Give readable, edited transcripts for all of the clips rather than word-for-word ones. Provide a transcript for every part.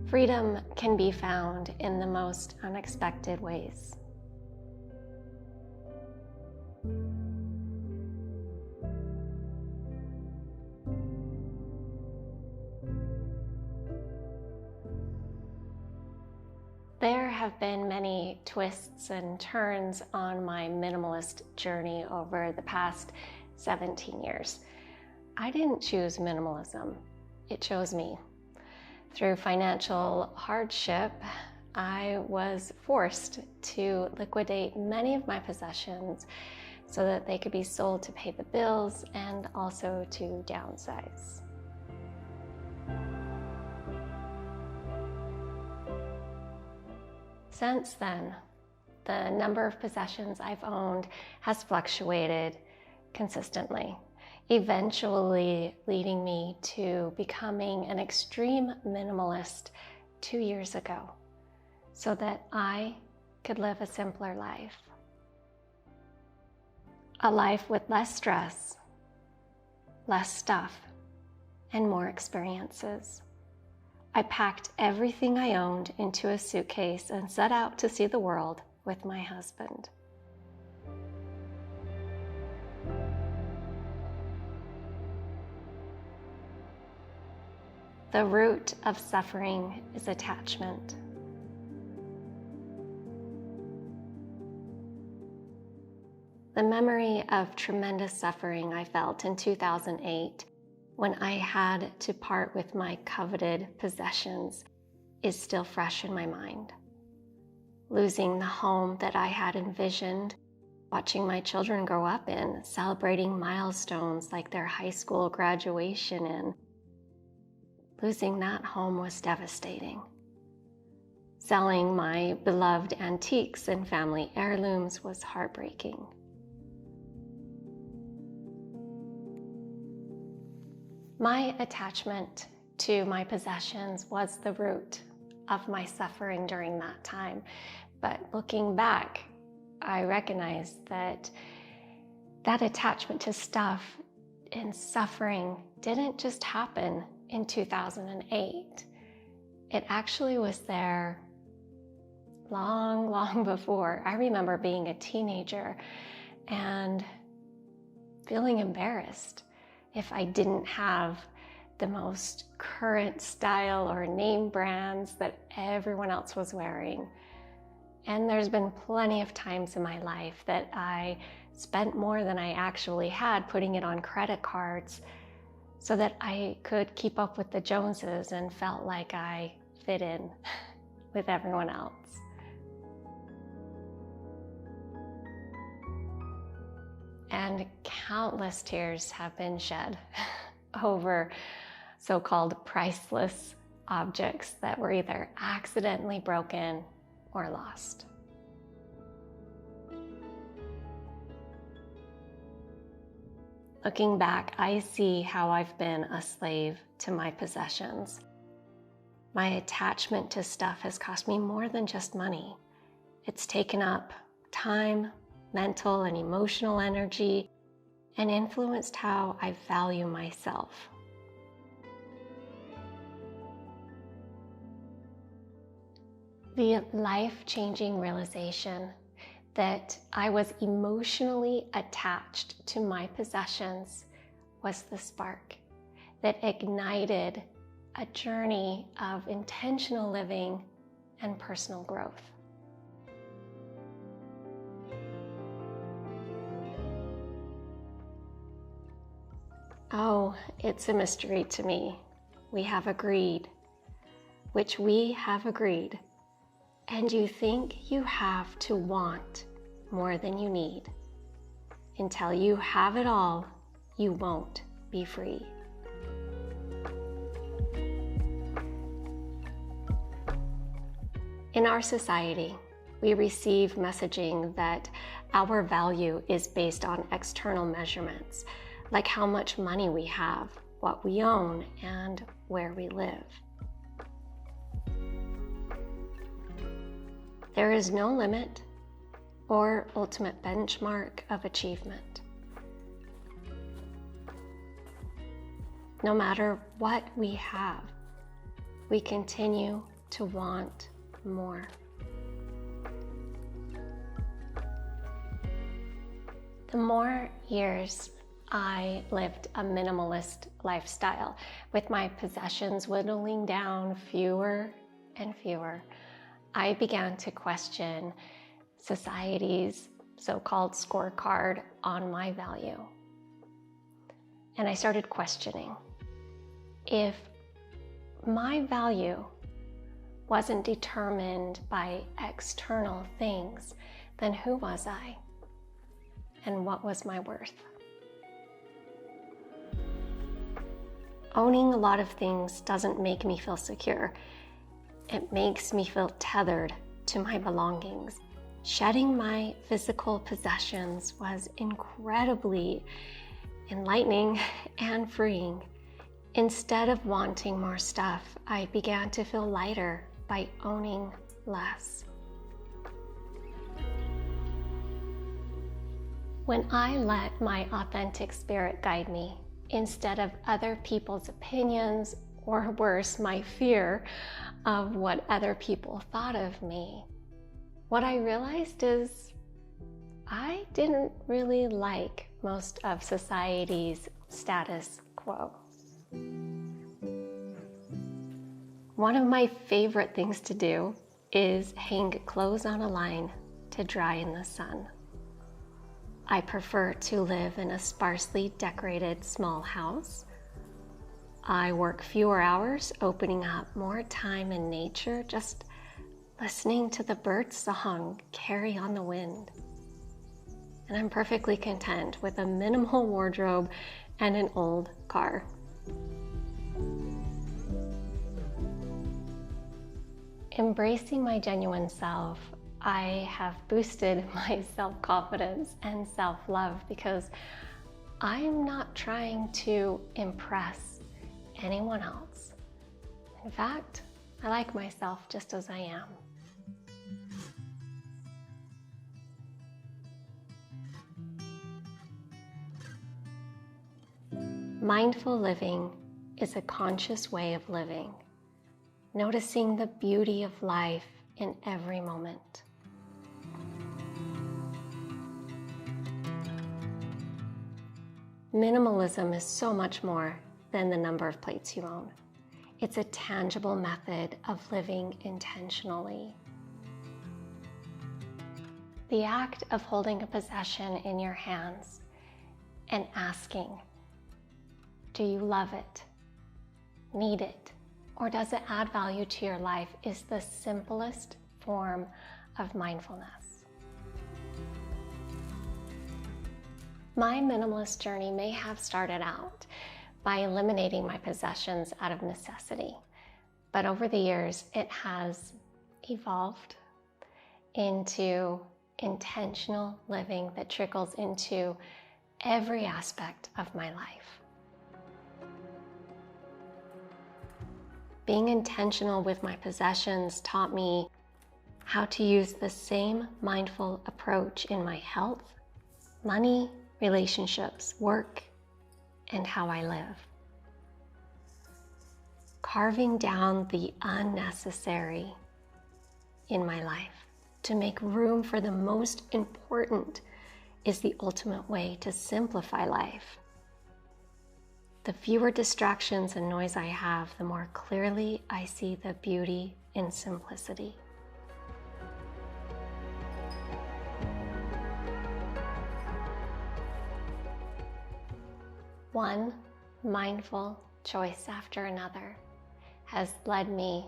Freedom can be found in the most unexpected ways. There have been many twists and turns on my minimalist journey over the past 17 years. I didn't choose minimalism, it chose me. Through financial hardship, I was forced to liquidate many of my possessions so that they could be sold to pay the bills and also to downsize. Since then, the number of possessions I've owned has fluctuated consistently, eventually leading me to becoming an extreme minimalist 2 years ago, so that I could live a simpler life. A life with less stress, less stuff, and more experiences. I packed everything I owned into a suitcase and set out to see the world with my husband. The root of suffering is attachment. The memory of tremendous suffering I felt in 2008 when I had to part with my coveted possessions is still fresh in my mind. Losing the home that I had envisioned, watching my children grow up in, celebrating milestones like their high school graduation in. Losing that home was devastating. Selling my beloved antiques and family heirlooms was heartbreaking. My attachment to my possessions was the root of my suffering during that time. But looking back, I recognize that attachment to stuff and suffering didn't just happen in 2008. It actually was there long, long before. I remember being a teenager and feeling embarrassed if I didn't have the most current style or name brands that everyone else was wearing. And there's been plenty of times in my life that I spent more than I actually had putting it on credit cards so that I could keep up with the Joneses and felt like I fit in with everyone else. And countless tears have been shed over so-called priceless objects that were either accidentally broken or lost. Looking back, I see how I've been a slave to my possessions. My attachment to stuff has cost me more than just money. It's taken up time, mental and emotional energy, and influenced how I value myself. The life-changing realization that I was emotionally attached to my possessions was the spark that ignited a journey of intentional living and personal growth. Oh, it's a mystery to me. We have agreed, which we have agreed, and you think you have to want more than you need. Until you have it all, you won't be free. In our society, we receive messaging that our value is based on external measurements, like how much money we have, what we own, and where we live. There is no limit or ultimate benchmark of achievement. No matter what we have, we continue to want more. The more years I lived a minimalist lifestyle, with my possessions whittling down fewer and fewer, I began to question society's so-called scorecard on my value. And I started questioning, if my value wasn't determined by external things, then who was I? And what was my worth? Owning a lot of things doesn't make me feel secure. It makes me feel tethered to my belongings. Shedding my physical possessions was incredibly enlightening and freeing. Instead of wanting more stuff, I began to feel lighter by owning less. When I let my authentic spirit guide me, instead of other people's opinions, or worse, my fear of what other people thought of me, what I realized is I didn't really like most of society's status quo. One of my favorite things to do is hang clothes on a line to dry in the sun. I prefer to live in a sparsely decorated small house. I work fewer hours, opening up more time in nature, just listening to the birds' song carry on the wind. And I'm perfectly content with a minimal wardrobe and an old car. Embracing my genuine self, I have boosted my self-confidence and self-love because I'm not trying to impress anyone else. In fact, I like myself just as I am. Mindful living is a conscious way of living, noticing the beauty of life in every moment. Minimalism is so much more than the number of plates you own. It's a tangible method of living intentionally. The act of holding a possession in your hands and asking, do you love it, need it, or does it add value to your life, is the simplest form of mindfulness. My minimalist journey may have started out by eliminating my possessions out of necessity, but over the years it has evolved into intentional living that trickles into every aspect of my life. Being intentional with my possessions taught me how to use the same mindful approach in my health, money, relationships, work, and how I live. Carving down the unnecessary in my life to make room for the most important is the ultimate way to simplify life. The fewer distractions and noise I have, the more clearly I see the beauty in simplicity. One mindful choice after another has led me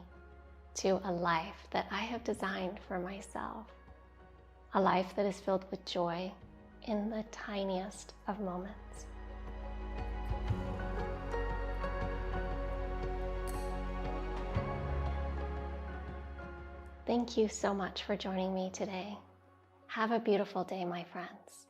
to a life that I have designed for myself. A life that is filled with joy in the tiniest of moments. Thank you so much for joining me today. Have a beautiful day, my friends.